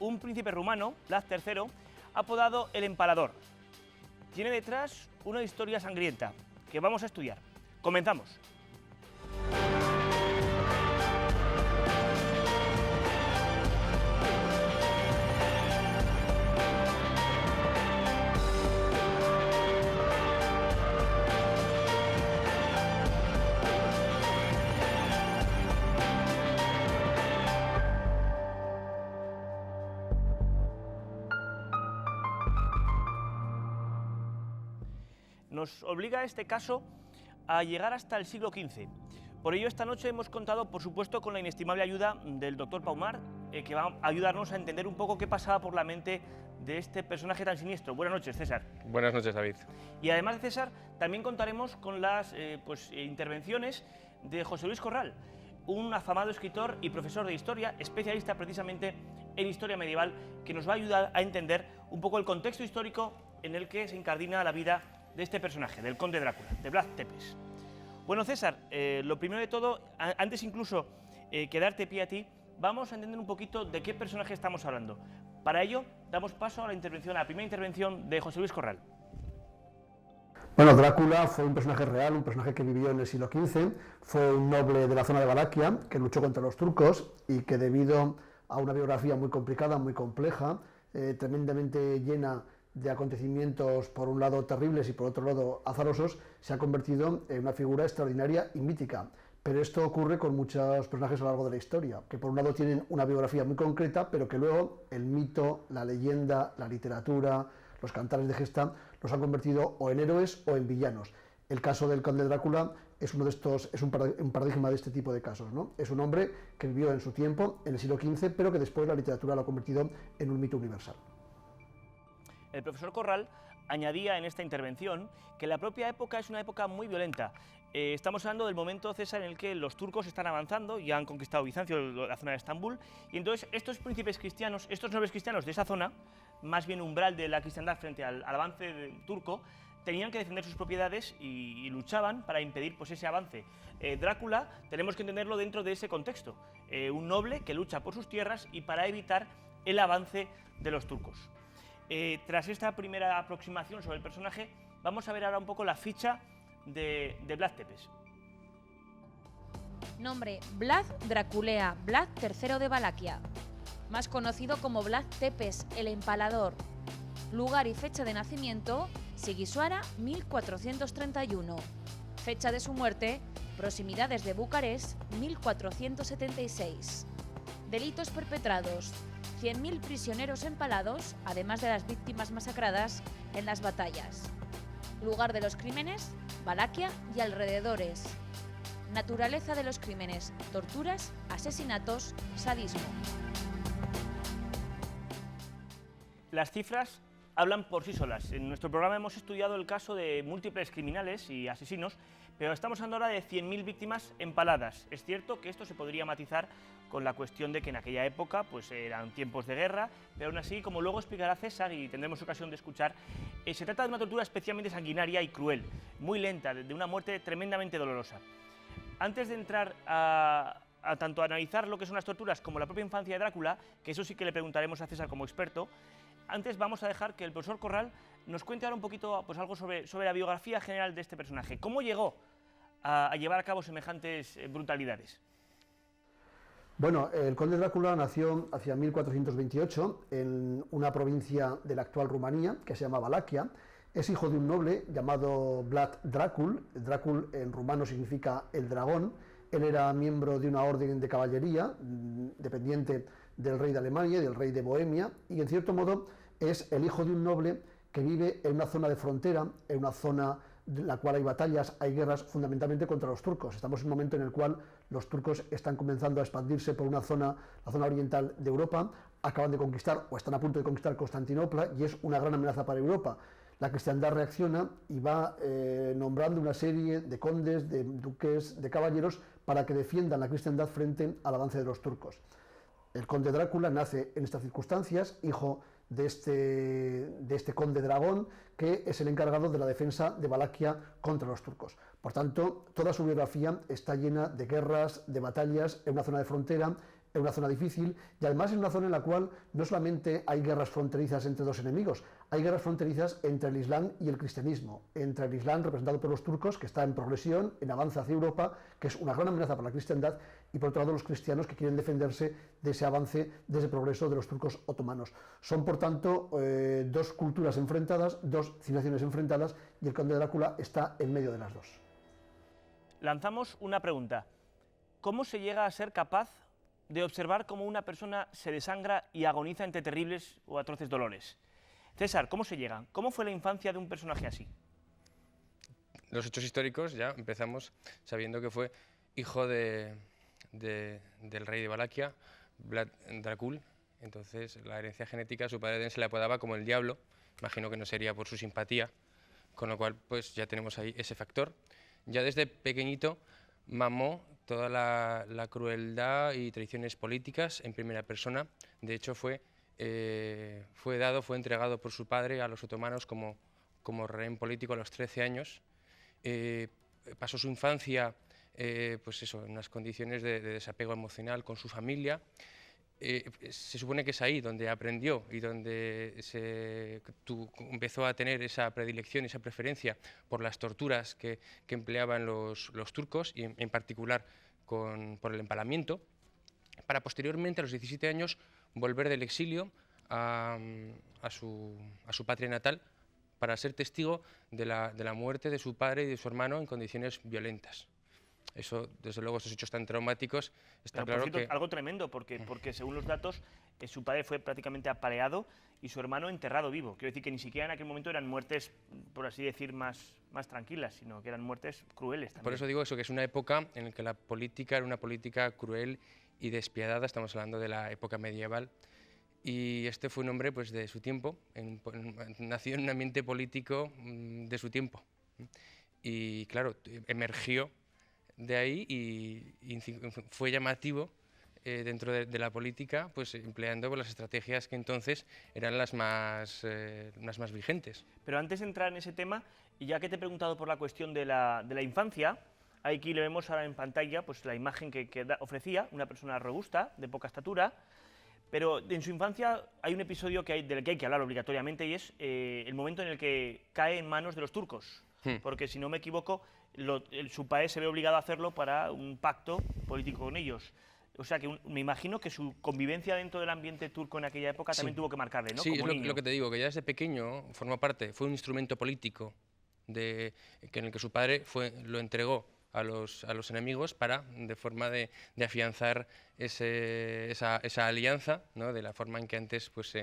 un príncipe rumano, Vlad III, apodado el Empalador. Tiene detrás una historia sangrienta que vamos a estudiar. Comenzamos. Nos obliga este caso a llegar hasta el siglo XV. Por ello, esta noche hemos contado, por supuesto, con la inestimable ayuda del doctor Paumar, que va a ayudarnos a entender un poco qué pasaba por la mente de este personaje tan siniestro. Buenas noches, César. Buenas noches, David. Y además de César, también contaremos con las intervenciones de José Luis Corral, un afamado escritor y profesor de historia, especialista precisamente en historia medieval, que nos va a ayudar a entender un poco el contexto histórico en el que se incardina la vida de este personaje, del conde Drácula, de Vlad Tepes. Bueno, César, lo primero de todo, antes incluso que darte pie a ti, vamos a entender un poquito de qué personaje estamos hablando. Para ello, damos paso a la primera intervención de José Luis Corral. Bueno, Drácula fue un personaje real, un personaje que vivió en el siglo XV, fue un noble de la zona de Valaquia que luchó contra los turcos y que debido a una biografía muy complicada, muy compleja, tremendamente llena de acontecimientos, por un lado terribles y por otro lado azarosos, se ha convertido en una figura extraordinaria y mítica. Pero esto ocurre con muchos personajes a lo largo de la historia, que por un lado tienen una biografía muy concreta, pero que luego el mito, la leyenda, la literatura, los cantares de gesta, los han convertido o en héroes o en villanos. El caso del conde Drácula es uno de estos, es un paradigma de este tipo de casos, ¿no? Es un hombre que vivió en su tiempo, en el siglo XV, pero que después la literatura lo ha convertido en un mito universal. El profesor Corral añadía en esta intervención que la propia época es una época muy violenta. Estamos hablando del momento, César, en el que los turcos están avanzando, ya han conquistado Bizancio, la zona de Estambul, y entonces estos príncipes cristianos, estos nobles cristianos de esa zona, más bien umbral de la cristiandad frente al avance turco, tenían que defender sus propiedades y luchaban para impedir pues, ese avance. Drácula tenemos que entenderlo dentro de ese contexto, un noble que lucha por sus tierras y para evitar el avance de los turcos. Tras esta primera aproximación sobre el personaje, vamos a ver ahora un poco la ficha de Vlad Tepes. Nombre: Vlad Draculea, Vlad III de Valaquia, más conocido como Vlad Tepes, el Empalador. Lugar y fecha de nacimiento: Sighisoara, 1431. Fecha de su muerte: proximidades de Bucarest, 1476. Delitos perpetrados: 100.000 prisioneros empalados, además de las víctimas masacradas en las batallas. Lugar de los crímenes: Valaquia y alrededores. Naturaleza de los crímenes: torturas, asesinatos, sadismo. Las cifras hablan por sí solas. En nuestro programa hemos estudiado el caso de múltiples criminales y asesinos, pero estamos hablando ahora de 100.000 víctimas empaladas. Es cierto que esto se podría matizar con la cuestión de que en aquella época pues, eran tiempos de guerra, pero aún así, como luego explicará César y tendremos ocasión de escuchar, se trata de una tortura especialmente sanguinaria y cruel, muy lenta, de una muerte tremendamente dolorosa. Antes de entrar a tanto analizar lo que son las torturas como la propia infancia de Drácula, que eso sí que le preguntaremos a César como experto, antes vamos a dejar que el profesor Corral nos cuente ahora un poquito pues, algo sobre la biografía general de este personaje. ¿Cómo llegó a llevar a cabo semejantes brutalidades? Bueno, el conde Drácula nació hacia 1428 en una provincia de la actual Rumanía, que se llama Valaquia. Es hijo de un noble llamado Vlad Dracul. Dracul en rumano significa el dragón. Él era miembro de una orden de caballería, dependiente del rey de Alemania y del rey de Bohemia, y en cierto modo es el hijo de un noble que vive en una zona de frontera, en una zona en la cual hay batallas, hay guerras fundamentalmente contra los turcos. Estamos en un momento en el cual los turcos están comenzando a expandirse por una zona, la zona oriental de Europa, acaban de conquistar o están a punto de conquistar Constantinopla y es una gran amenaza para Europa. La cristiandad reacciona y va nombrando una serie de condes, de duques, de caballeros para que defiendan la cristiandad frente al avance de los turcos. El conde Drácula nace en estas circunstancias, hijo de este conde dragón, que es el encargado de la defensa de Valaquia contra los turcos. Por tanto, toda su biografía está llena de guerras, de batallas en una zona de frontera, en una zona difícil y además en una zona en la cual no solamente hay guerras fronterizas entre dos enemigos, hay guerras fronterizas entre el Islam y el cristianismo, entre el Islam representado por los turcos, que está en progresión, en avance hacia Europa, que es una gran amenaza para la cristiandad, y por otro lado los cristianos que quieren defenderse de ese avance, de ese progreso de los turcos otomanos. Son por tanto dos culturas enfrentadas, dos civilizaciones enfrentadas, y el conde Drácula está en medio de las dos. Lanzamos una pregunta. ¿Cómo se llega a ser capaz de observar cómo una persona se desangra y agoniza entre terribles o atroces dolores? César, ¿cómo se llega? ¿Cómo fue la infancia de un personaje así? Los hechos históricos ya empezamos sabiendo que fue hijo del rey de Valaquia, Vlad Dracul. Entonces la herencia genética a su padre se le apodaba como el diablo, imagino que no sería por su simpatía, con lo cual pues ya tenemos ahí ese factor. Ya desde pequeñito mamó toda la crueldad y traiciones políticas en primera persona. De hecho fue entregado por su padre a los otomanos como rehén político a los 13 años. Pasó su infancia pues eso, en unas condiciones de desapego emocional con su familia. Se supone que es ahí donde aprendió y donde empezó a tener esa predilección, esa preferencia por las torturas que empleaban los turcos, y en particular por el empalamiento, para posteriormente, a los 17 años, volver del exilio a su patria natal para ser testigo de la muerte de su padre y de su hermano en condiciones violentas. Eso, desde luego, estos hechos tan traumáticos, está Pero, claro por cierto, que... algo tremendo, porque según los datos, su padre fue prácticamente apaleado y su hermano enterrado vivo. Quiero decir que ni siquiera en aquel momento eran muertes, por así decir, más tranquilas, sino que eran muertes crueles también. Por eso digo eso, que es una época en la que la política era una política cruel y despiadada. Estamos hablando de la época medieval. Y este fue un hombre pues, de su tiempo, nació en un ambiente político de su tiempo. Y claro, emergió de ahí y fue llamativo dentro de la política, pues empleando las estrategias que entonces eran las más vigentes. Pero antes de entrar en ese tema, y ya que te he preguntado por la cuestión de la infancia, aquí le vemos ahora en pantalla pues, la imagen que ofrecía, una persona robusta, de poca estatura, pero en su infancia hay un episodio del que hay que hablar obligatoriamente, y es el momento en el que cae en manos de los turcos. Porque, si no me equivoco, su padre se ve obligado a hacerlo para un pacto político con ellos. O sea, que me imagino que su convivencia dentro del ambiente turco en aquella época también tuvo que marcarle, ¿no? Sí, como es lo que te digo, que ya desde pequeño formó parte, fue un instrumento político en el que su padre lo entregó a los enemigos de forma de afianzar esa alianza, ¿no? De la forma en que antes, pues,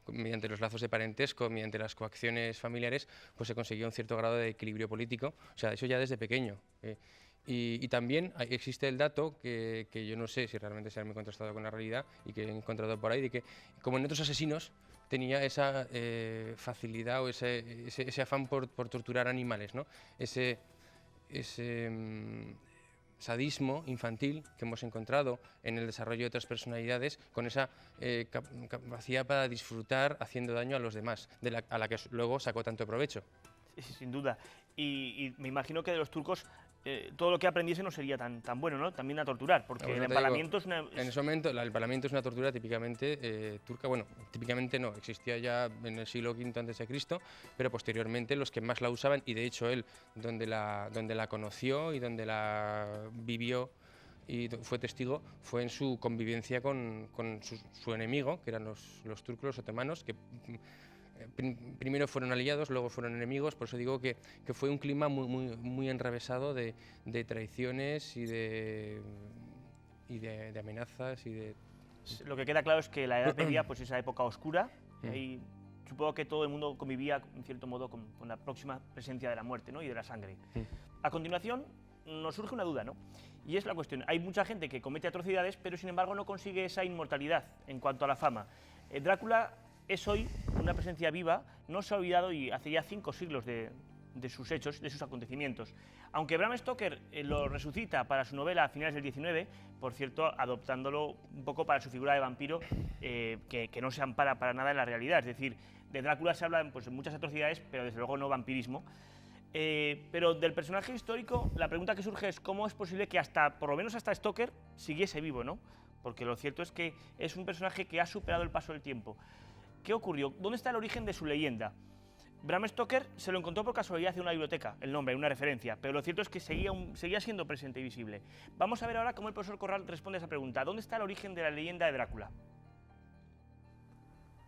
mediante los lazos de parentesco, mediante las coacciones familiares, pues se conseguía un cierto grado de equilibrio político. O sea, eso ya desde pequeño. Y también existe el dato que yo no sé si realmente se ha muy contrastado con la realidad y que he encontrado por ahí, de que como en otros asesinos tenía esa facilidad o ese afán por torturar animales, ¿no? Ese sadismo infantil que hemos encontrado en el desarrollo de otras personalidades, con esa capacidad para disfrutar haciendo daño a los demás, a la que luego sacó tanto provecho. Sí, sin duda. Y me imagino que de los turcos todo lo que aprendiese no sería tan bueno, ¿no? También a torturar, porque el empalamiento es una... En ese momento el empalamiento es una tortura típicamente turca. Bueno, típicamente no, existía ya en el siglo V a.C., pero posteriormente los que más la usaban, y de hecho él, donde la conoció y donde la vivió y fue testigo, fue en su convivencia con su enemigo, que eran los turcos, los otomanos, que primero fueron aliados, luego fueron enemigos. Por eso digo que fue un clima muy enrevesado de traiciones y de amenazas y de... Lo que queda claro es que la Edad Media, pues, esa época oscura, y supongo que todo el mundo convivía, en cierto modo, con la próxima presencia de la muerte, ¿no? Y de la sangre. A continuación, nos surge una duda, ¿no? Y es la cuestión: hay mucha gente que comete atrocidades, pero sin embargo no consigue esa inmortalidad en cuanto a la fama. Drácula es hoy una presencia viva, no se ha olvidado, y hace ya 5 siglos de sus hechos, de sus acontecimientos. Aunque Bram Stoker lo resucita para su novela a finales del 19, por cierto, adoptándolo un poco para su figura de vampiro, que no se ampara para nada en la realidad. Es decir, de Drácula se habla, pues, de muchas atrocidades, pero desde luego no vampirismo. Pero del personaje histórico, la pregunta que surge es cómo es posible que por lo menos hasta Stoker siguiese vivo, ¿no? porque lo cierto es que es un personaje que ha superado el paso del tiempo. ¿Qué ocurrió? ¿Dónde está el origen de su leyenda? Bram Stoker se lo encontró por casualidad en una biblioteca, el nombre, una referencia, pero lo cierto es que seguía siendo presente y visible. Vamos a ver ahora cómo el profesor Corral responde a esa pregunta. ¿Dónde está el origen de la leyenda de Drácula?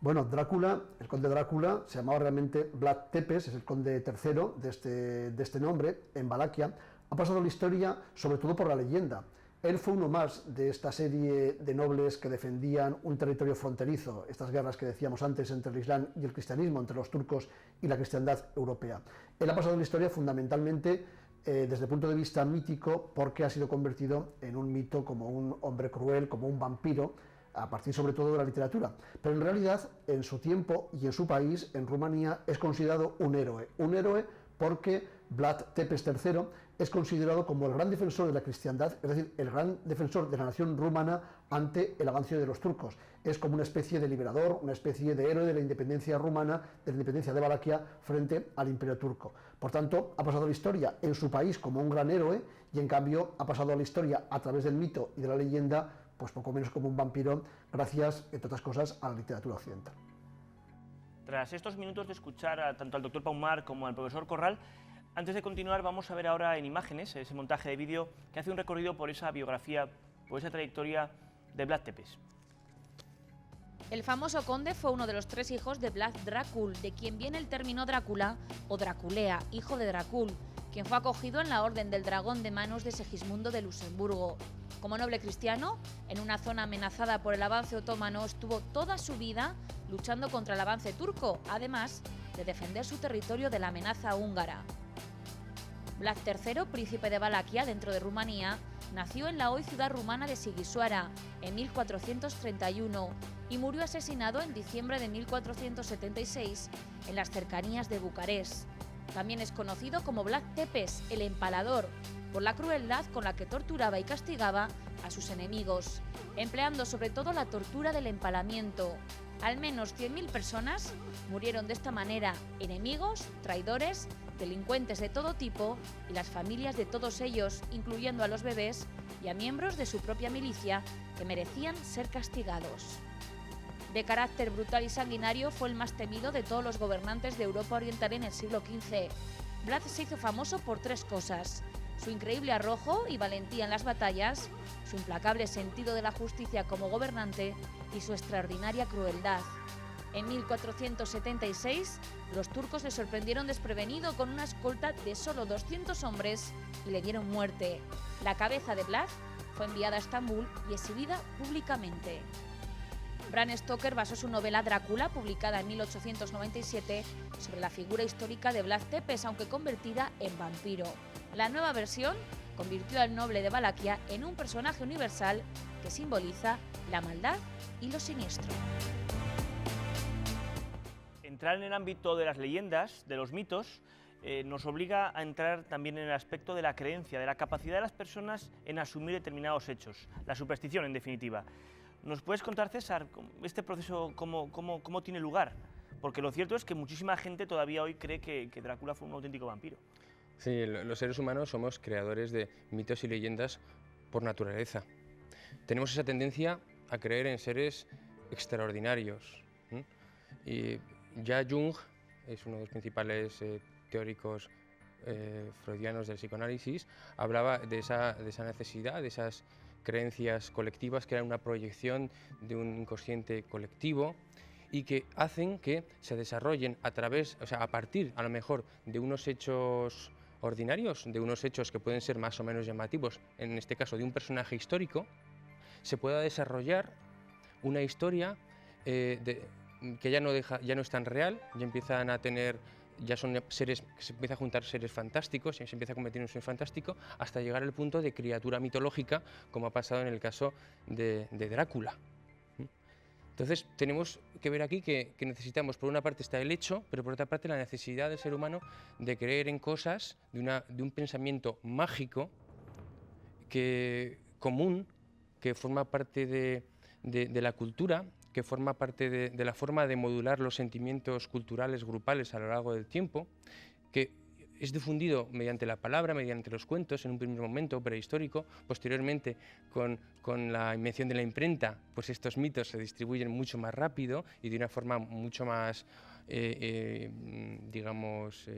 Bueno, Drácula, el conde Drácula, se llamaba realmente Vlad Tepes, es el conde tercero de este nombre, en Valaquia. Ha pasado la historia sobre todo por la leyenda. Él fue uno más de esta serie de nobles que defendían un territorio fronterizo, estas guerras que decíamos antes entre el Islam y el cristianismo, entre los turcos y la cristiandad europea. Él ha pasado la historia fundamentalmente desde el punto de vista mítico, porque ha sido convertido en un mito como un hombre cruel, como un vampiro, a partir sobre todo de la literatura. Pero en realidad, en su tiempo y en su país, en Rumanía, es considerado un héroe porque Vlad Tepes III es considerado como el gran defensor de la cristiandad, es decir, el gran defensor de la nación rumana ante el avance de los turcos. Es como una especie de liberador, una especie de héroe de la independencia rumana, de la independencia de Valaquia frente al imperio turco. Por tanto, ha pasado a la historia en su país como un gran héroe y en cambio ha pasado a la historia a través del mito y de la leyenda, pues poco menos como un vampiro, gracias, entre otras cosas, a la literatura occidental. Tras estos minutos de escuchar tanto al doctor Paumar como al profesor Corral, antes de continuar vamos a ver ahora en imágenes ese montaje de vídeo que hace un recorrido por esa biografía, por esa trayectoria de Vlad Tepes. El famoso conde fue uno de los 3 hijos de Vlad Dracul, de quien viene el término Drácula o Draculea, hijo de Dracul, quien fue acogido en la Orden del Dragón de manos de Segismundo de Luxemburgo. Como noble cristiano, en una zona amenazada por el avance otomano, estuvo toda su vida luchando contra el avance turco, además de defender su territorio de la amenaza húngara. Vlad III, príncipe de Valaquia, dentro de Rumanía, nació en la hoy ciudad rumana de Sighisoara en 1431 y murió asesinado en diciembre de 1476 en las cercanías de Bucarest. También es conocido como Vlad Tepes, el empalador, por la crueldad con la que torturaba y castigaba a sus enemigos, empleando sobre todo la tortura del empalamiento. Al menos 100.000 personas murieron de esta manera, enemigos, traidores, delincuentes de todo tipo y las familias de todos ellos, incluyendo a los bebés y a miembros de su propia milicia que merecían ser castigados. De carácter brutal y sanguinario, fue el más temido de todos los gobernantes de Europa Oriental en el siglo XV. Vlad se hizo famoso por 3 cosas: su increíble arrojo y valentía en las batallas, su implacable sentido de la justicia como gobernante y su extraordinaria crueldad. En 1476, los turcos le sorprendieron desprevenido con una escolta de solo 200 hombres y le dieron muerte. La cabeza de Vlad fue enviada a Estambul y exhibida públicamente. Bram Stoker basó su novela Drácula, publicada en 1897, sobre la figura histórica de Vlad Tepes, aunque convertida en vampiro. La nueva versión convirtió al noble de Valaquia en un personaje universal que simboliza la maldad y lo siniestro. Entrar en el ámbito de las leyendas, de los mitos, nos obliga a entrar también en el aspecto de la creencia, de la capacidad de las personas en asumir determinados hechos, la superstición en definitiva. ¿Nos puedes contar, César, este proceso cómo tiene lugar? Porque lo cierto es que muchísima gente todavía hoy cree que Drácula fue un auténtico vampiro. Sí, los seres humanos somos creadores de mitos y leyendas por naturaleza. Tenemos esa tendencia a creer en seres extraordinarios. Y ya Jung es uno de los principales teóricos freudianos del psicoanálisis, hablaba de esa necesidad, de esas creencias colectivas que eran una proyección de un inconsciente colectivo y que hacen que se desarrollen a partir, a lo mejor, de unos hechos ordinarios, de unos hechos que pueden ser más o menos llamativos, en este caso de un personaje histórico, se pueda desarrollar una historia que ya no es tan real, ya empiezan a tener, ya son seres, se empieza a juntar seres fantásticos, y se empieza a convertir en un ser fantástico, hasta llegar al punto de criatura mitológica, como ha pasado en el caso de Drácula. Entonces tenemos que ver aquí que necesitamos, por una parte está el hecho, pero por otra parte la necesidad del ser humano de creer en cosas, de un pensamiento mágico común, que forma parte de la cultura, que forma parte de la forma de modular los sentimientos culturales grupales a lo largo del tiempo, que es difundido mediante la palabra, mediante los cuentos, en un primer momento prehistórico. Posteriormente, con la invención de la imprenta, pues estos mitos se distribuyen mucho más rápido y de una forma mucho más, digamos,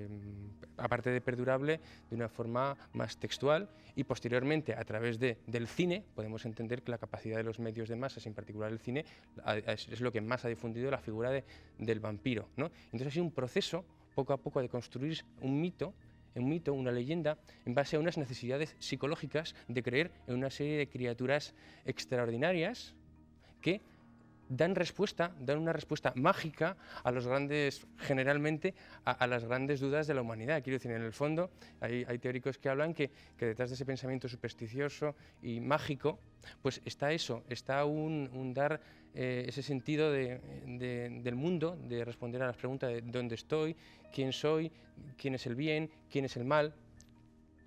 aparte de perdurable, de una forma más textual. Y posteriormente, a través del cine, podemos entender que la capacidad de los medios de masas, en particular el cine, es lo que más ha difundido la figura del vampiro, ¿no? Entonces ha sido un proceso, poco a poco, de construir un mito, una leyenda, en base a unas necesidades psicológicas de creer en una serie de criaturas extraordinarias que dan una respuesta mágica a los grandes, generalmente, a las grandes dudas de la humanidad. Quiero decir, en el fondo, hay teóricos que hablan que detrás de ese pensamiento supersticioso y mágico, pues está eso, está un dar ese sentido del mundo, de responder a las preguntas de dónde estoy, quién soy, quién es el bien, quién es el mal,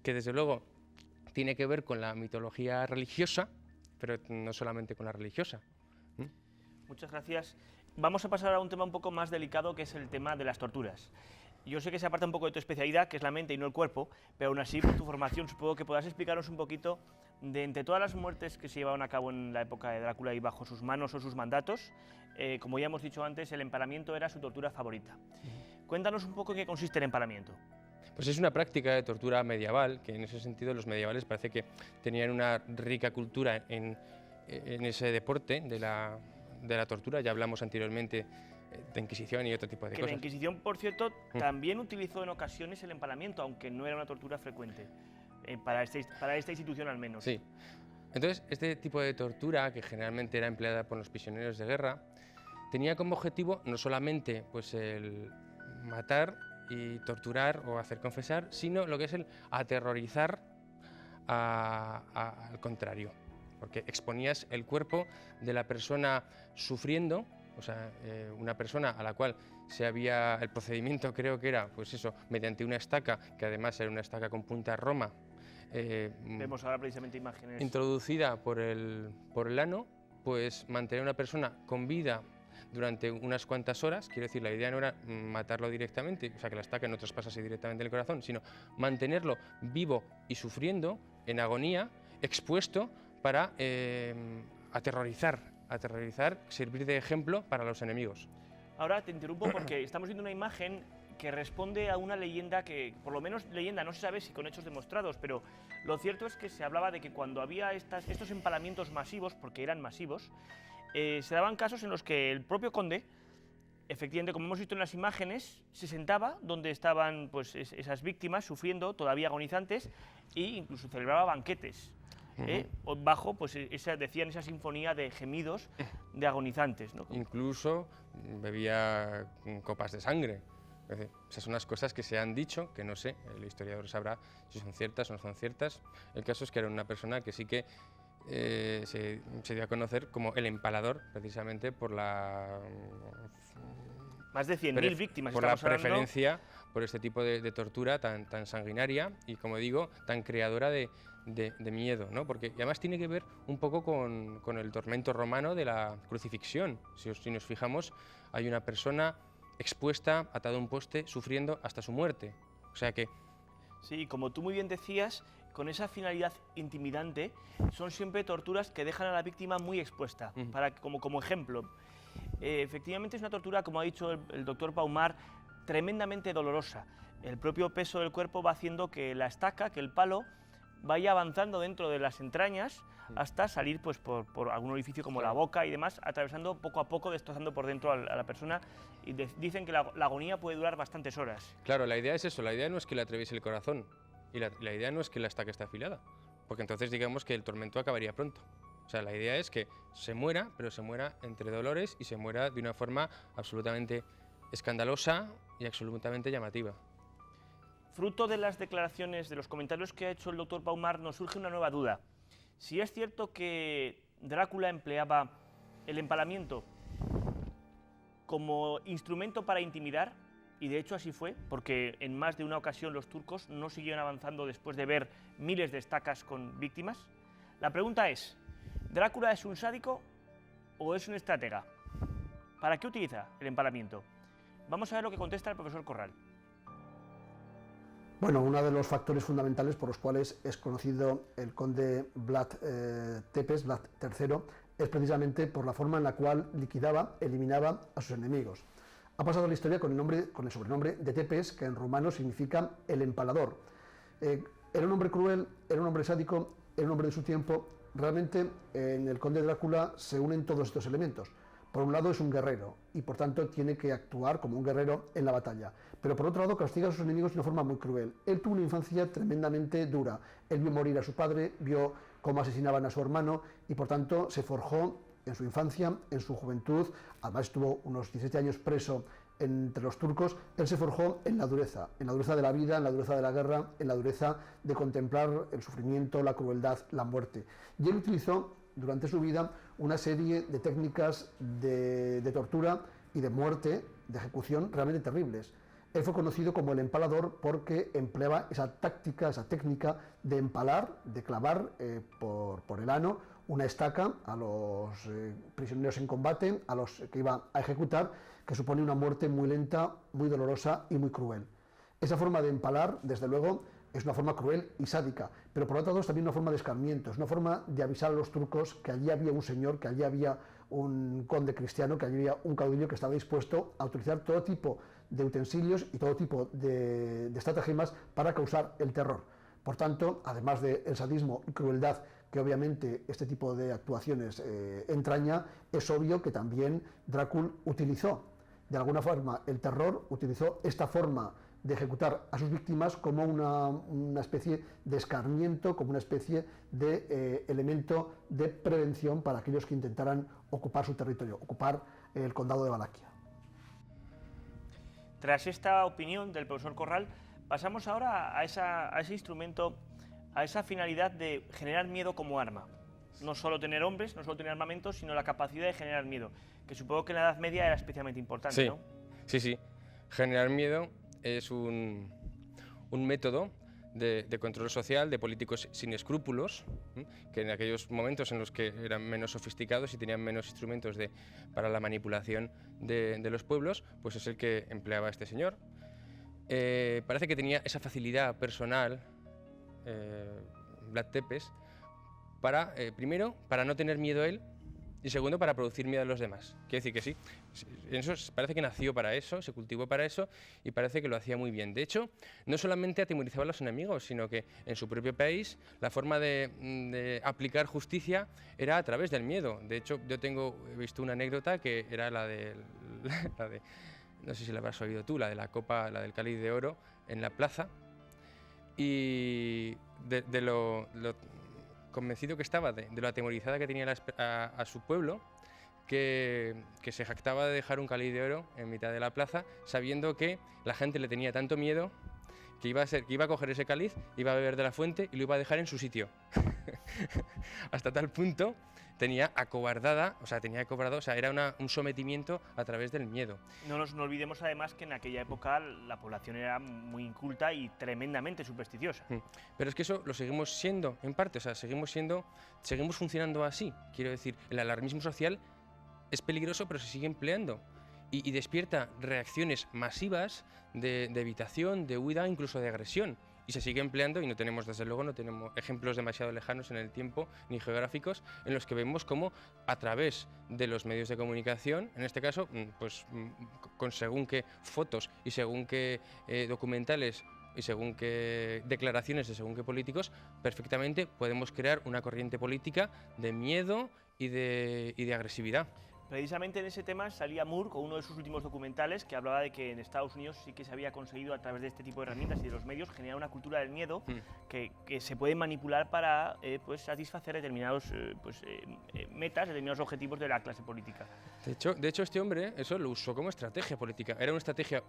que desde luego tiene que ver con la mitología religiosa, pero no solamente con la religiosa. Muchas gracias. Vamos a pasar a un tema un poco más delicado, que es el tema de las torturas. Yo sé que se aparta un poco de tu especialidad, que es la mente y no el cuerpo, pero aún así, por tu formación, supongo que podrás explicarnos un poquito de entre todas las muertes que se llevaban a cabo en la época de Drácula y bajo sus manos o sus mandatos, como ya hemos dicho antes, el empalamiento era su tortura favorita. Cuéntanos un poco en qué consiste el empalamiento. Pues es una práctica de tortura medieval, que en ese sentido los medievales parece que tenían una rica cultura en ese deporte de la tortura. Ya hablamos anteriormente de Inquisición y otro tipo de cosas. La Inquisición, por cierto, también utilizó en ocasiones el empalamiento, aunque no era una tortura frecuente, para esta institución al menos. Sí. Entonces, este tipo de tortura, que generalmente era empleada por los prisioneros de guerra, tenía como objetivo no solamente pues, el matar y torturar o hacer confesar, sino lo que es el aterrorizar al contrario, porque exponías el cuerpo de la persona sufriendo, o sea, una persona a la cual el procedimiento creo que era, pues eso, mediante una estaca, que además era una estaca con punta roma, vemos ahora precisamente imágenes, introducida por el ano, pues mantener a una persona con vida durante unas cuantas horas. Quiero decir, la idea no era matarlo directamente, o sea, que la estaca no traspasase directamente el corazón, sino mantenerlo vivo y sufriendo, en agonía, expuesto, para aterrorizar, servir de ejemplo para los enemigos. Ahora te interrumpo porque estamos viendo una imagen que responde a una leyenda que, por lo menos leyenda, no se sabe si con hechos demostrados, pero lo cierto es que se hablaba de que cuando había estos empalamientos masivos, porque eran masivos, se daban casos en los que el propio conde, efectivamente, como hemos visto en las imágenes, se sentaba donde estaban pues, esas víctimas sufriendo, todavía agonizantes, e incluso celebraba banquetes. Bajo, pues decían esa sinfonía de gemidos de agonizantes, ¿no? Incluso bebía copas de sangre. Es decir, esas son unas cosas que se han dicho, que no sé, el historiador sabrá si son ciertas o no son ciertas. El caso es que era una persona que sí que se dio a conocer como el empalador, precisamente por la... Más de 100.000 víctimas. Por la preferencia por este tipo de tortura tan sanguinaria y, como digo, tan creadora de miedo, ¿no? Porque además tiene que ver un poco con el tormento romano de la crucifixión. Si nos fijamos, hay una persona expuesta, atada a un poste, sufriendo hasta su muerte. O sea que... Sí, como tú muy bien decías, con esa finalidad intimidante, son siempre torturas que dejan a la víctima muy expuesta, como ejemplo. Efectivamente es una tortura, como ha dicho el doctor Paumar, tremendamente dolorosa. El propio peso del cuerpo va haciendo que la estaca, que el palo, vaya avanzando dentro de las entrañas hasta salir pues, por algún orificio como la boca y demás, atravesando poco a poco, destrozando por dentro a la persona. Y dicen que la agonía puede durar bastantes horas. Claro, la idea es eso, la idea no es que le atraviese el corazón y la idea no es que la estaca esté afilada, porque entonces digamos que el tormento acabaría pronto. O sea, la idea es que se muera, pero se muera entre dolores y se muera de una forma absolutamente escandalosa y absolutamente llamativa. Fruto de las declaraciones, de los comentarios que ha hecho el doctor Paumar, nos surge una nueva duda. Si es cierto que Drácula empleaba el empalamiento como instrumento para intimidar, y de hecho así fue, porque en más de una ocasión los turcos no siguieron avanzando después de ver miles de estacas con víctimas, la pregunta es, ¿Drácula es un sádico o es un estratega? ¿Para qué utiliza el empalamiento? Vamos a ver lo que contesta el profesor Corral. Bueno, uno de los factores fundamentales por los cuales es conocido el conde Vlad Tepes, Vlad III, es precisamente por la forma en la cual liquidaba, eliminaba a sus enemigos. Ha pasado a la historia con el sobrenombre de Tepes, que en rumano significa el empalador. Era un hombre cruel, era un hombre sádico, era un hombre de su tiempo. Realmente en el conde Drácula se unen todos estos elementos. Por un lado es un guerrero y por tanto tiene que actuar como un guerrero en la batalla, pero por otro lado castiga a sus enemigos de una forma muy cruel. Él tuvo una infancia tremendamente dura, él vio morir a su padre, vio cómo asesinaban a su hermano y por tanto se forjó en su infancia, en su juventud, además estuvo unos 17 años preso entre los turcos. Él se forjó en la dureza de la vida, en la dureza de la guerra, en la dureza de contemplar el sufrimiento, la crueldad, la muerte. Y él utilizó durante su vida una serie de técnicas de tortura y de muerte, de ejecución realmente terribles. Él fue conocido como el empalador porque empleaba esa técnica de empalar, de clavar por el ano una estaca a los prisioneros en combate, a los que iba a ejecutar, que supone una muerte muy lenta, muy dolorosa y muy cruel. Esa forma de empalar, desde luego, es una forma cruel y sádica, pero por otro lado es también una forma de escarmiento, es una forma de avisar a los turcos que allí había un señor, que allí había un conde cristiano, que allí había un caudillo que estaba dispuesto a utilizar todo tipo de utensilios y todo tipo de estratagemas para causar el terror. Por tanto, además del sadismo y crueldad que obviamente este tipo de actuaciones entraña, es obvio que también Drácula utilizó de alguna forma el terror, utilizó esta forma de ejecutar a sus víctimas como una especie de escarmiento, como una especie de elemento de prevención para aquellos que intentaran ocupar su territorio, ocupar el condado de Valaquia. Tras esta opinión del profesor Corral, pasamos ahora a ese instrumento, a esa finalidad de generar miedo como arma. No solo tener hombres, no solo tener armamentos, sino la capacidad de generar miedo, que supongo que en la Edad Media era especialmente importante, sí, ¿no? Sí. Generar miedo es un método de control social de políticos sin escrúpulos, que en aquellos momentos en los que eran menos sofisticados y tenían menos instrumentos para la manipulación de los pueblos, pues es el que empleaba este señor. Parece que tenía esa facilidad personal, Vlad Tepes, primero, para no tener miedo a él, y segundo, para producir miedo a los demás. Quiere decir que sí, parece que nació para eso, se cultivó para eso y parece que lo hacía muy bien. De hecho, no solamente atemorizaba a los enemigos, sino que en su propio país la forma de aplicar justicia era a través del miedo. De hecho, yo he visto una anécdota que era la de no sé si la habrás oído tú, la de la copa, la del cáliz de oro en la plaza, y de lo convencido que estaba de lo atemorizada que tenía a su pueblo, que se jactaba de dejar un cáliz de oro en mitad de la plaza, sabiendo que la gente le tenía tanto miedo que iba a coger ese cáliz, iba a beber de la fuente y lo iba a dejar en su sitio. Hasta tal punto tenía acobardado, era un sometimiento a través del miedo. No olvidemos además que en aquella época la población era muy inculta y tremendamente supersticiosa. Pero es que eso lo seguimos siendo, en parte, seguimos funcionando así. Quiero decir, el alarmismo social es peligroso, pero se sigue empleando y despierta reacciones masivas de evitación, de huida, incluso de agresión. Y se sigue empleando y desde luego no tenemos ejemplos demasiado lejanos en el tiempo ni geográficos en los que vemos cómo a través de los medios de comunicación, en este caso, pues con según qué fotos y según qué documentales y según qué declaraciones de según qué políticos, perfectamente podemos crear una corriente política de miedo y de agresividad. Precisamente en ese tema salía Moore con uno de sus últimos documentales que hablaba de que en Estados Unidos sí que se había conseguido a través de este tipo de herramientas y de los medios generar una cultura del miedo que se puede manipular para pues satisfacer determinados metas, determinados objetivos de la clase política. De hecho este hombre eso lo usó como estrategia política. Era una estrategia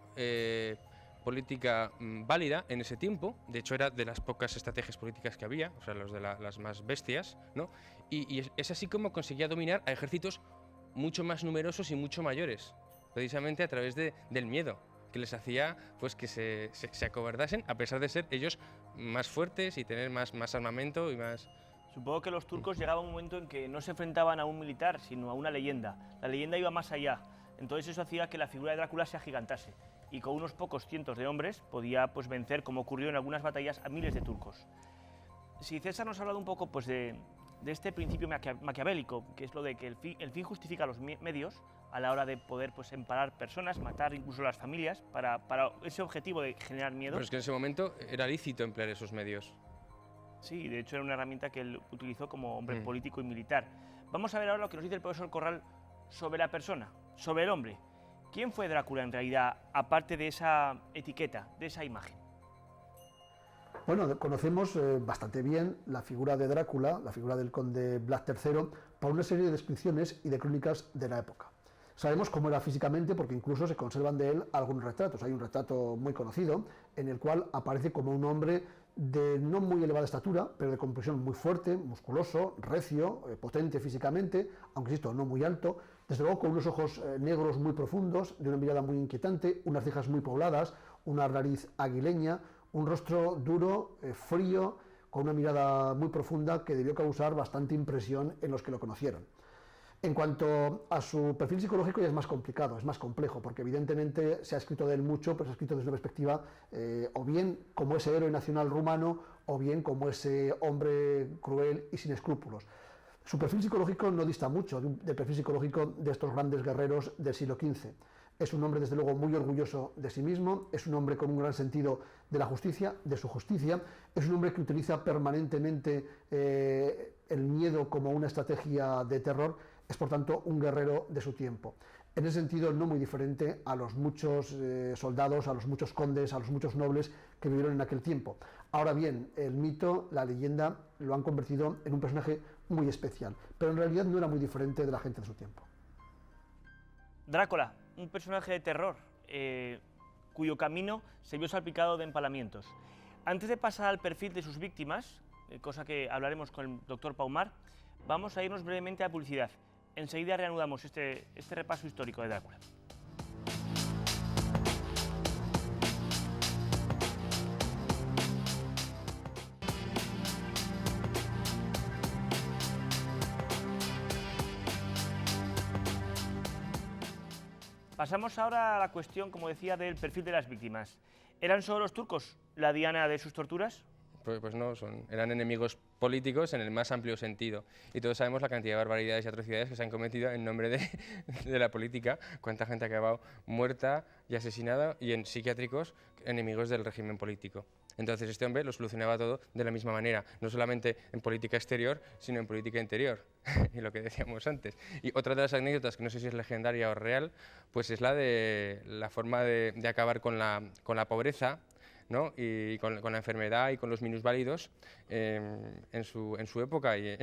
política válida en ese tiempo. De hecho era de las pocas estrategias políticas que había, o sea, las más bestias, ¿no? Y es así como conseguía dominar a ejércitos mucho más numerosos y mucho mayores, precisamente a través del miedo, que les hacía pues que se acobardasen, a pesar de ser ellos más fuertes y tener más armamento y más... Supongo que los turcos llegaba un momento en que no se enfrentaban a un militar, sino a una leyenda. La leyenda iba más allá. Entonces eso hacía que la figura de Drácula se agigantase y con unos pocos cientos de hombres podía pues, vencer, como ocurrió en algunas batallas, a miles de turcos. Si César nos ha hablado un poco pues, de este principio maquiavélico, que es lo de que el fin justifica los medios a la hora de poder pues, empalar personas, matar incluso a las familias, para ese objetivo de generar miedo. Pero es que en ese momento era lícito emplear esos medios. Sí, de hecho era una herramienta que él utilizó como hombre político y militar. Vamos a ver ahora lo que nos dice el profesor Corral sobre la persona, sobre el hombre. ¿Quién fue Drácula en realidad, aparte de esa etiqueta, de esa imagen? Bueno, conocemos bastante bien la figura de Drácula, la figura del conde Vlad III, por una serie de descripciones y de crónicas de la época. Sabemos cómo era físicamente porque incluso se conservan de él algunos retratos. Hay un retrato muy conocido en el cual aparece como un hombre de no muy elevada estatura, pero de complexión muy fuerte, musculoso, recio, potente físicamente, aunque insisto, no muy alto, desde luego con unos ojos negros muy profundos, de una mirada muy inquietante, unas cejas muy pobladas, una nariz aguileña, un rostro duro, frío, con una mirada muy profunda que debió causar bastante impresión en los que lo conocieron. En cuanto a su perfil psicológico ya es más complicado, es más complejo, porque evidentemente se ha escrito de él mucho, pero se ha escrito desde una perspectiva o bien como ese héroe nacional rumano, o bien como ese hombre cruel y sin escrúpulos. Su perfil psicológico no dista mucho del perfil psicológico de estos grandes guerreros del siglo XV. Es un hombre, desde luego, muy orgulloso de sí mismo, es un hombre con un gran sentido de la justicia, de su justicia, es un hombre que utiliza permanentemente el miedo como una estrategia de terror, es por tanto un guerrero de su tiempo. En ese sentido, no muy diferente a los muchos soldados, a los muchos condes, a los muchos nobles que vivieron en aquel tiempo. Ahora bien, el mito, la leyenda, lo han convertido en un personaje muy especial, pero en realidad no era muy diferente de la gente de su tiempo. Drácula, un personaje de terror, cuyo camino se vio salpicado de empalamientos. Antes de pasar al perfil de sus víctimas, cosa que hablaremos con el doctor Paumar, vamos a irnos brevemente a publicidad. Enseguida reanudamos este repaso histórico de Drácula. Pasamos ahora a la cuestión, como decía, del perfil de las víctimas. ¿Eran solo los turcos la diana de sus torturas? Pues no, eran enemigos políticos en el más amplio sentido. Y todos sabemos la cantidad de barbaridades y atrocidades que se han cometido en nombre de la política. Cuánta gente ha acabado muerta y asesinada, y en psiquiátricos enemigos del régimen político. Entonces este hombre lo solucionaba todo de la misma manera, no solamente en política exterior, sino en política interior, y lo que decíamos antes. Y otra de las anécdotas, que no sé si es legendaria o real, pues es la de la forma de acabar con la pobreza, ¿no? Y con la enfermedad y con los minusválidos en su época y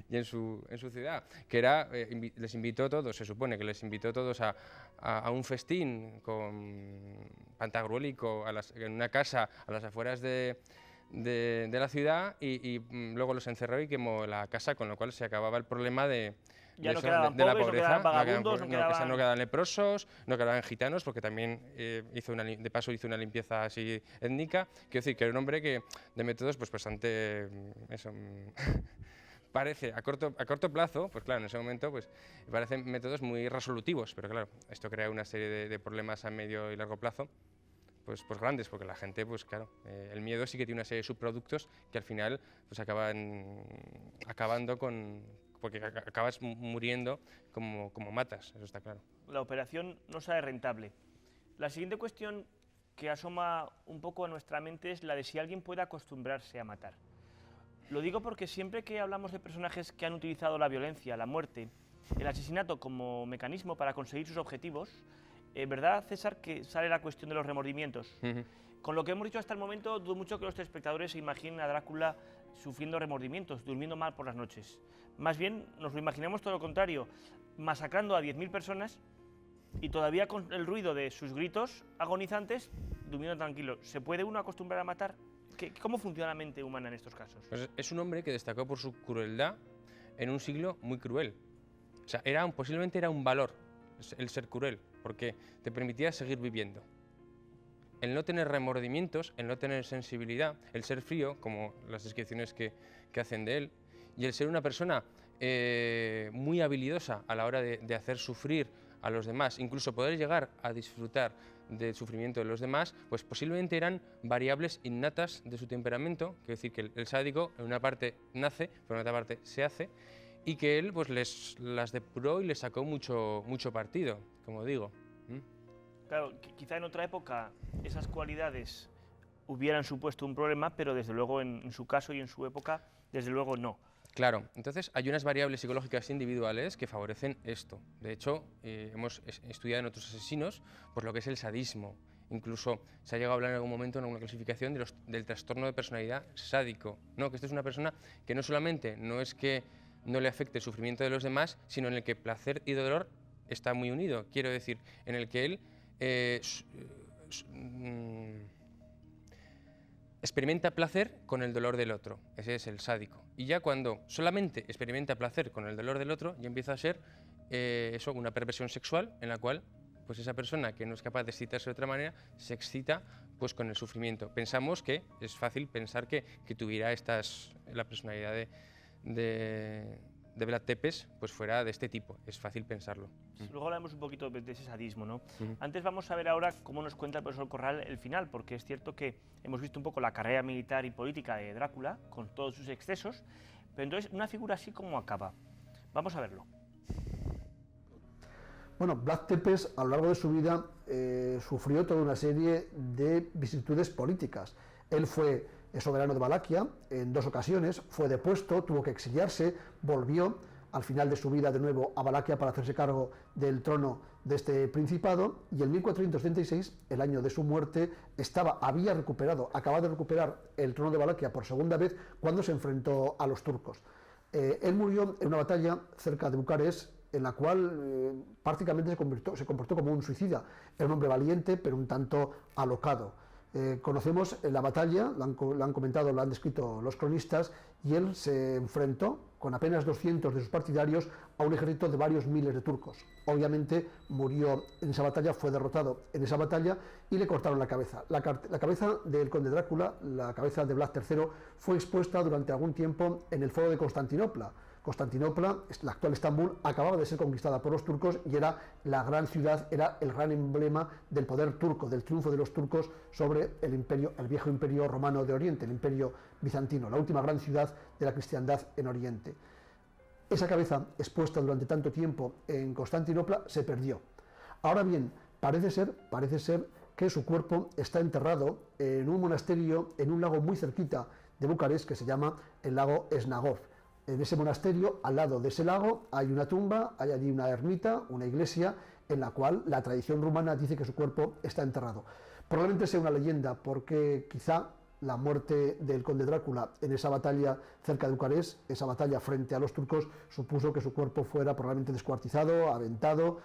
en su ciudad, que era, les invitó a todos, se supone que les invitó a todos a un festín con pantagruélico en una casa a las afueras de la ciudad, y luego los encerró y quemó la casa, con lo cual se acababa el problema de Ya no eso, quedaban de la pobres, pobreza. no quedaban vagabundos, No quedaban leprosos, no quedaban gitanos, porque también de paso hizo una limpieza así étnica. Quiero decir que era un hombre que de métodos pues bastante parece a corto plazo, pues claro, en ese momento pues parecen métodos muy resolutivos, pero claro, esto crea una serie de problemas a medio y largo plazo, pues grandes, porque la gente, pues claro, el miedo sí que tiene una serie de subproductos que al final pues acaban acabando porque acabas muriendo como matas, eso está claro. La operación no sale rentable. La siguiente cuestión que asoma un poco a nuestra mente es la de si alguien puede acostumbrarse a matar. Lo digo porque siempre que hablamos de personajes que han utilizado la violencia, la muerte, el asesinato como mecanismo para conseguir sus objetivos, ¿verdad, César, que sale la cuestión de los remordimientos? Con lo que hemos dicho hasta el momento, dudo mucho que los espectadores se imaginen a Drácula sufriendo remordimientos, durmiendo mal por las noches. Más bien nos lo imaginamos todo lo contrario, masacrando a 10.000 personas y todavía con el ruido de sus gritos agonizantes, durmiendo tranquilo. ¿Se puede uno acostumbrar a matar? ¿Cómo funciona la mente humana en estos casos? Pues es un hombre que destacó por su crueldad en un siglo muy cruel. O sea, posiblemente era un valor el ser cruel, porque te permitía seguir viviendo. El no tener remordimientos, el no tener sensibilidad, el ser frío, como las descripciones que hacen de él, y el ser una persona muy habilidosa a la hora de hacer sufrir a los demás, incluso poder llegar a disfrutar del sufrimiento de los demás, pues posiblemente eran variables innatas de su temperamento, quiero decir que el sádico en una parte nace, pero en otra parte se hace, y que él pues las depuró y les sacó mucho partido, como digo. Claro, quizá en otra época esas cualidades hubieran supuesto un problema, pero desde luego en su caso y en su época, desde luego no. Claro, entonces hay unas variables psicológicas individuales que favorecen esto. De hecho, hemos estudiado en otros asesinos pues, lo que es el sadismo. Incluso se ha llegado a hablar en algún momento en alguna clasificación del trastorno de personalidad sádico. No, que esto es una persona que no solamente no es que no le afecte el sufrimiento de los demás, sino en el que placer y dolor está muy unido. Quiero decir, en el que él experimenta placer con el dolor del otro. Ese es el sádico. Y ya cuando solamente experimenta placer con el dolor del otro, ya empieza a ser eso, una perversión sexual en la cual pues esa persona que no es capaz de excitarse de otra manera se excita pues con el sufrimiento. Pensamos que es fácil pensar que tuviera la personalidad de Vlad Tepes pues fuera de este tipo. Es fácil pensarlo. Luego hablamos un poquito de ese sadismo, ¿no? Antes vamos a ver ahora cómo nos cuenta el profesor Corral el final, porque es cierto que hemos visto un poco la carrera militar y política de Drácula, con todos sus excesos, pero entonces una figura así como acaba. Vamos a verlo. Bueno, Vlad Tepes a lo largo de su vida sufrió toda una serie de vicisitudes políticas. Él fue soberano de Valaquia en 2 ocasiones, fue depuesto, tuvo que exiliarse, volvió al final de su vida de nuevo a Valaquia para hacerse cargo del trono de este principado, y en 1436, el año de su muerte, acababa de recuperar el trono de Valaquia por segunda vez cuando se enfrentó a los turcos. Él murió en una batalla cerca de Bucarest, en la cual prácticamente se comportó como un suicida. Era un hombre valiente, pero un tanto alocado. Conocemos la batalla, la han comentado, la han descrito los cronistas, y él se enfrentó con apenas 200 de sus partidarios a un ejército de varios miles de turcos. Obviamente murió en esa batalla, fue derrotado en esa batalla y le cortaron la cabeza. La cabeza del conde Drácula, la cabeza de Vlad III, fue expuesta durante algún tiempo en el foro de Constantinopla. Constantinopla, la actual Estambul, acababa de ser conquistada por los turcos y era la gran ciudad, era el gran emblema del poder turco, del triunfo de los turcos sobre el viejo imperio romano de Oriente, el imperio bizantino, la última gran ciudad de la cristiandad en Oriente. Esa cabeza, expuesta durante tanto tiempo en Constantinopla, se perdió. Ahora bien, parece ser que su cuerpo está enterrado en un monasterio, en un lago muy cerquita de Bucarest, que se llama el lago Snagov. En ese monasterio, al lado de ese lago, hay una tumba, hay allí una ermita, una iglesia, en la cual la tradición rumana dice que su cuerpo está enterrado. Probablemente sea una leyenda, porque quizá la muerte del conde Drácula en esa batalla cerca de Bucarest, esa batalla frente a los turcos, supuso que su cuerpo fuera probablemente descuartizado, aventado,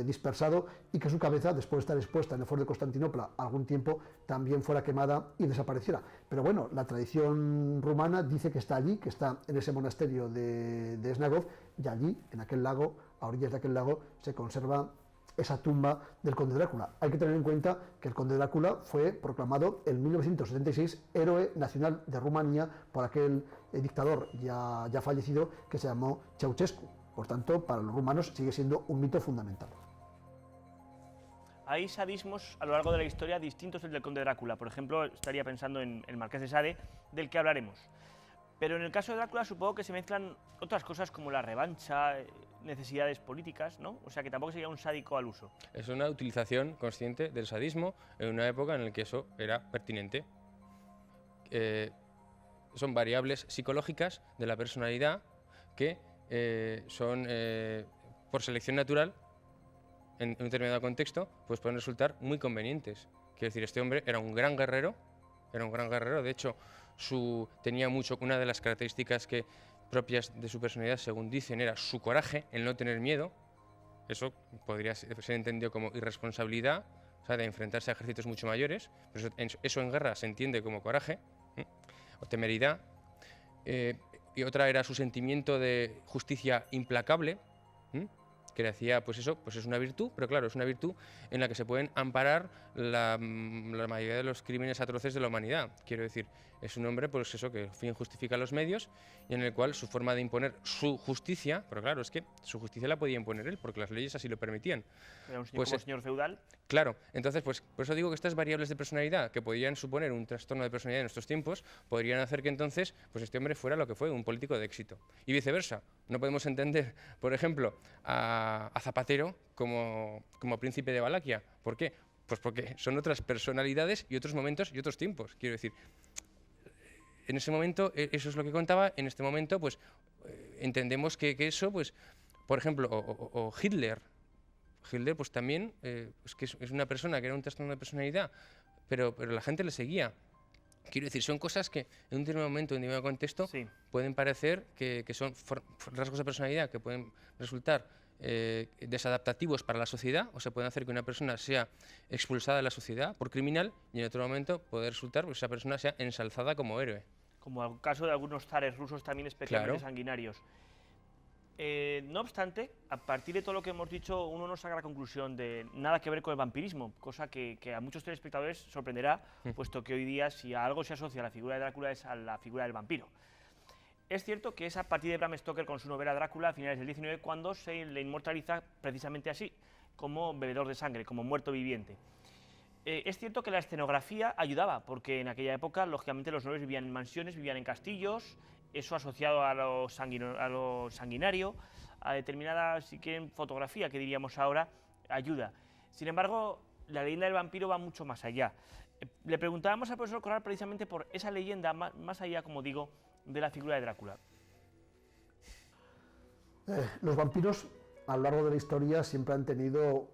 dispersado, y que su cabeza, después de estar expuesta en el foro de Constantinopla algún tiempo, también fuera quemada y desapareciera. Pero bueno, la tradición rumana dice que está allí, que está en ese monasterio de Snagov, y allí, en aquel lago, a orillas de aquel lago, se conserva esa tumba del conde Drácula. Hay que tener en cuenta que el conde Drácula fue proclamado en 1976 héroe nacional de Rumanía por aquel dictador ya fallecido que se llamó Ceausescu. Por tanto, para los rumanos sigue siendo un mito fundamental. Hay sadismos a lo largo de la historia distintos del conde Drácula. Por ejemplo, estaría pensando en el Marqués de Sade, del que hablaremos. Pero en el caso de Drácula supongo que se mezclan otras cosas como la revancha, necesidades políticas, ¿no? O sea que tampoco sería un sádico al uso. Es una utilización consciente del sadismo en una época en la que eso era pertinente. Son variables psicológicas de la personalidad que son, por selección natural, en un determinado contexto, pues pueden resultar muy convenientes. Quiero decir, este hombre era un gran guerrero, de hecho, tenía una de las características propias de su personalidad, según dicen, era su coraje, el no tener miedo. Eso podría ser entendido como irresponsabilidad, o sea, de enfrentarse a ejércitos mucho mayores, pero eso en guerra se entiende como coraje, o temeridad. Y otra era su sentimiento de justicia implacable, que le hacía, pues eso, pues es una virtud, pero claro, es una virtud en la que se pueden amparar la mayoría de los crímenes atroces de la humanidad. Quiero decir, es un hombre, pues eso, que el fin justifica los medios y en el cual su forma de imponer su justicia, pero claro, es que su justicia la podía imponer él, porque las leyes así lo permitían. Era un señor Pues, como señor feudal. Claro, entonces, pues por eso digo que estas variables de personalidad, que podrían suponer un trastorno de personalidad en estos tiempos, podrían hacer que entonces pues este hombre fuera lo que fue, un político de éxito. Y viceversa, no podemos entender, por ejemplo, a Zapatero como príncipe de Valaquia. ¿Por qué? Pues porque son otras personalidades y otros momentos y otros tiempos. Quiero decir, en ese momento eso es lo que contaba, en este momento pues entendemos que eso, pues, por ejemplo, o Hitler. Hitler pues también pues que es una persona que era un trastorno de personalidad, pero la gente le seguía. Quiero decir, son cosas que en un determinado momento, en un determinado contexto, Sí. pueden parecer que son rasgos de personalidad que pueden resultar desadaptativos para la sociedad, o se pueden hacer que una persona sea expulsada de la sociedad por criminal y en otro momento puede resultar que esa persona sea ensalzada como héroe. Como el caso de algunos zares rusos también especialmente Claro. sanguinarios. No obstante, a partir de todo lo que hemos dicho, uno no saca la conclusión de nada que ver con el vampirismo, cosa que a muchos telespectadores sorprenderá, puesto que hoy día si a algo se asocia a la figura de Drácula es a la figura del vampiro. Es cierto que es a partir de Bram Stoker con su novela Drácula a finales del 19 cuando se le inmortaliza precisamente así, como bebedor de sangre, como muerto viviente. Es cierto que la escenografía ayudaba, porque en aquella época, lógicamente, los nobles vivían en mansiones, vivían en castillos, eso asociado a lo sanguinario, a determinada, si quieren, fotografía, que diríamos ahora, ayuda. Sin embargo, la leyenda del vampiro va mucho más allá. Le preguntábamos al profesor Corral precisamente por esa leyenda, más allá, como digo, de la figura de Drácula. Los vampiros a lo largo de la historia siempre han tenido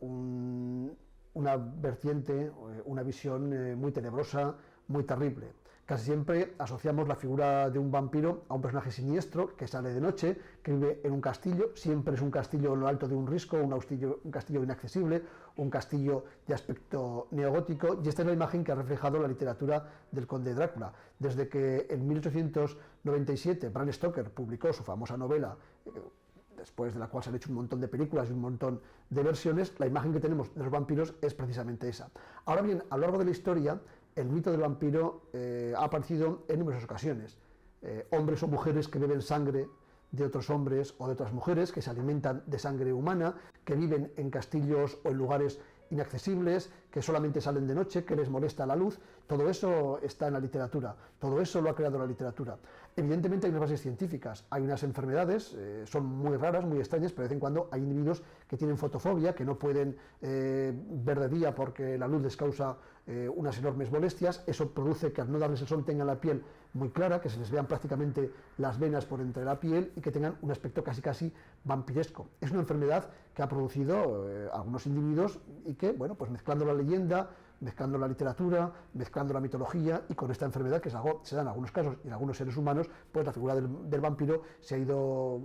una vertiente, una visión muy tenebrosa, muy terrible. Casi siempre asociamos la figura de un vampiro a un personaje siniestro que sale de noche, que vive en un castillo, siempre es un castillo en lo alto de un risco, un castillo inaccesible, un castillo de aspecto neogótico, y esta es la imagen que ha reflejado la literatura del Conde Drácula. Desde que en 1897 Bram Stoker publicó su famosa novela, después de la cual se han hecho un montón de películas y un montón de versiones, la imagen que tenemos de los vampiros es precisamente esa. Ahora bien, a lo largo de la historia, el mito del vampiro ha aparecido en numerosas ocasiones. Hombres o mujeres que beben sangre de otros hombres o de otras mujeres, que se alimentan de sangre humana, que viven en castillos o en lugares inaccesibles, que solamente salen de noche, que les molesta la luz. Todo eso está en la literatura, todo eso lo ha creado la literatura. Evidentemente hay unas bases científicas, hay unas enfermedades, son muy raras, muy extrañas, pero de vez en cuando hay individuos que tienen fotofobia, que no pueden ver de día porque la luz les causa unas enormes molestias. Eso produce que al no darles el sol tengan la piel muy clara, que se les vean prácticamente las venas por entre la piel y que tengan un aspecto casi vampiresco. Es una enfermedad que ha producido algunos individuos y que, bueno, pues mezclando la leyenda, mezclando la literatura, mezclando la mitología y con esta enfermedad que se da en algunos casos y en algunos seres humanos, pues la figura del vampiro se ha ido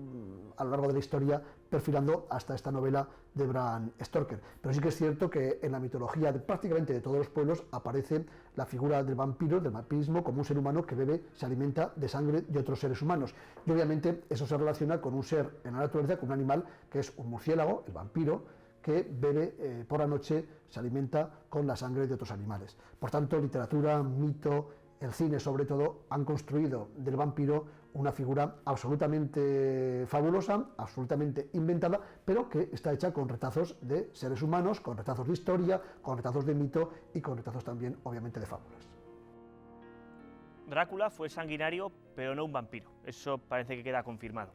a lo largo de la historia perfilando hasta esta novela de Bram Stoker. Pero sí que es cierto que en la mitología de prácticamente de todos los pueblos aparece la figura del vampiro, del vampirismo, como un ser humano que bebe, se alimenta de sangre de otros seres humanos. Y obviamente eso se relaciona con un ser en la naturaleza, con un animal que es un murciélago, el vampiro, que bebe por la noche, se alimenta con la sangre de otros animales. Por tanto, literatura, mito, el cine sobre todo, han construido del vampiro una figura absolutamente fabulosa, absolutamente inventada, pero que está hecha con retazos de seres humanos, con retazos de historia, con retazos de mito y con retazos también, obviamente, de fábulas. Drácula fue sanguinario, pero no un vampiro. Eso parece que queda confirmado.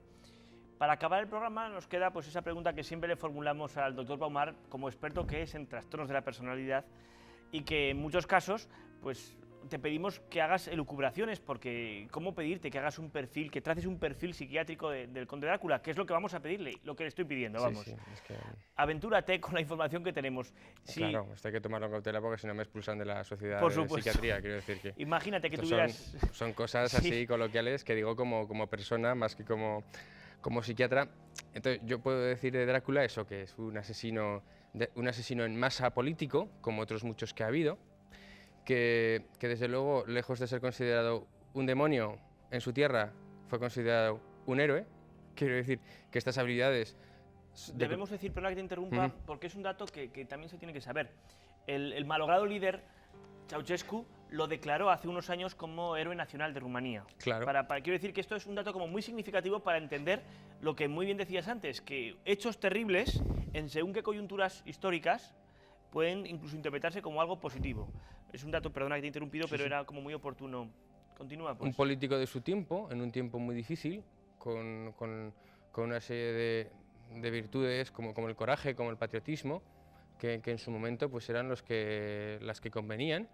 Para acabar el programa nos queda pues esa pregunta que siempre le formulamos al doctor Baumar como experto que es en trastornos de la personalidad y que en muchos casos pues te pedimos que hagas elucubraciones, porque ¿cómo pedirte que hagas un perfil, que traces un perfil psiquiátrico del Conde Drácula? Que es lo que vamos a pedirle, lo que le estoy pidiendo, vamos. Sí, es que... Aventúrate con la información que tenemos. Claro, esto hay que tomarlo con cautela porque si no me expulsan de la sociedad Por de supuesto. psiquiatría, quiero decir que... Imagínate que tuvieras... Son cosas así coloquiales que digo como persona más que como psiquiatra. Entonces yo puedo decir de Drácula eso, que es un asesino en masa político, como otros muchos que ha habido, que desde luego, lejos de ser considerado un demonio en su tierra, fue considerado un héroe. Quiero decir que estas habilidades Debemos decir, perdona que te interrumpa, porque es un dato que también se tiene que saber. El malogrado líder Ceausescu lo declaró hace unos años como héroe nacional de Rumanía. Claro. Quiero decir que esto es un dato como muy significativo para entender lo que muy bien decías antes, que hechos terribles, en según qué coyunturas históricas, pueden incluso interpretarse como algo positivo. Es un dato, perdona que te he interrumpido, pero era como muy oportuno. Continúa, pues. Un político de su tiempo, en un tiempo muy difícil, con una serie de virtudes como el coraje, como el patriotismo, que en su momento pues eran las que convenían,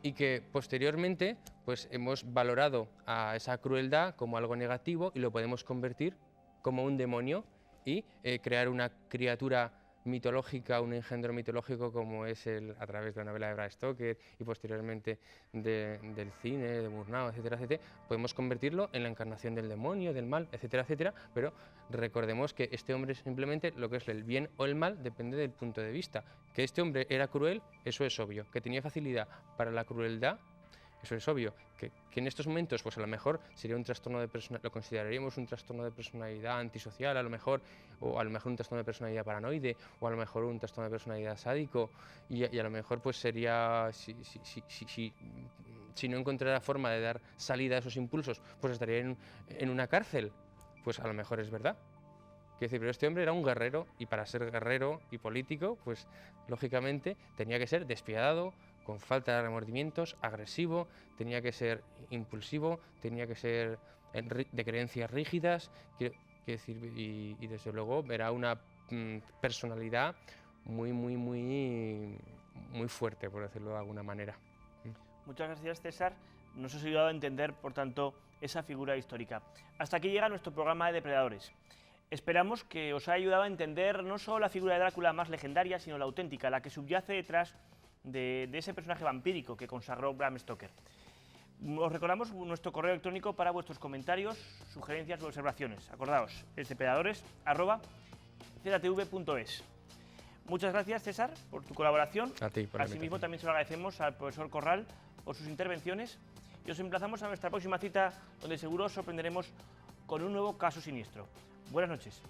y que posteriormente pues hemos valorado a esa crueldad como algo negativo y lo podemos convertir como un demonio y crear una criatura mitológica, un engendro mitológico como es a través de la novela de Bram Stoker y posteriormente del cine, de Murnau, etcétera, etcétera, podemos convertirlo en la encarnación del demonio, del mal, etcétera, etcétera, pero recordemos que este hombre simplemente lo que es el bien o el mal depende del punto de vista. Que este hombre era cruel, eso es obvio. Que tenía facilidad para la crueldad, eso es obvio. Que en estos momentos, pues a lo mejor sería un trastorno de personalidad, lo consideraríamos un trastorno de personalidad antisocial, a lo mejor, o a lo mejor un trastorno de personalidad paranoide, o a lo mejor un trastorno de personalidad sádico, y a lo mejor pues sería, si no encontrara forma de dar salida a esos impulsos, pues estaría en una cárcel. Pues a lo mejor es verdad. Quiero decir, pero este hombre era un guerrero, y para ser guerrero y político, pues lógicamente tenía que ser despiadado, con falta de remordimientos, agresivo, tenía que ser impulsivo, tenía que ser de creencias rígidas, quiero decir, y desde luego era una personalidad muy fuerte, por decirlo de alguna manera. Muchas gracias, César. Nos has ayudado a entender, por tanto, esa figura histórica. Hasta aquí llega nuestro programa de Depredadores. Esperamos que os haya ayudado a entender no solo la figura de Drácula más legendaria, sino la auténtica, la que subyace detrás de ese personaje vampírico que consagró Bram Stoker. Os recordamos nuestro correo electrónico para vuestros comentarios, sugerencias o observaciones. Acordaos, es depredadores@ztv.es. Muchas gracias, César, por tu colaboración. A ti, por la Asimismo, invitación. también se lo agradecemos al profesor Corral por sus intervenciones y os emplazamos a nuestra próxima cita, donde seguro os sorprenderemos con un nuevo caso siniestro. Buenas noches.